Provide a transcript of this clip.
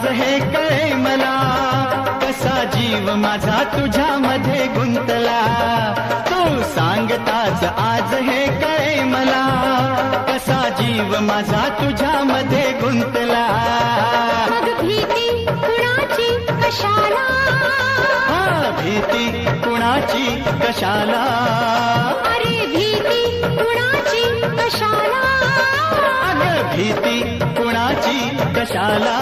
आज हे कळे मला, कसा जीव माझा तुझ्यामध्ये गुंतला. तू सांगताच आज हे कळे मला, कसा जीव माझा तुझ्यामध्ये गुंतला. मग भीती कुणाची कशाला, भीती कुणाची कशाला, अरे भीती कुणाची कशाला, अग भीती कुणाची कशाला.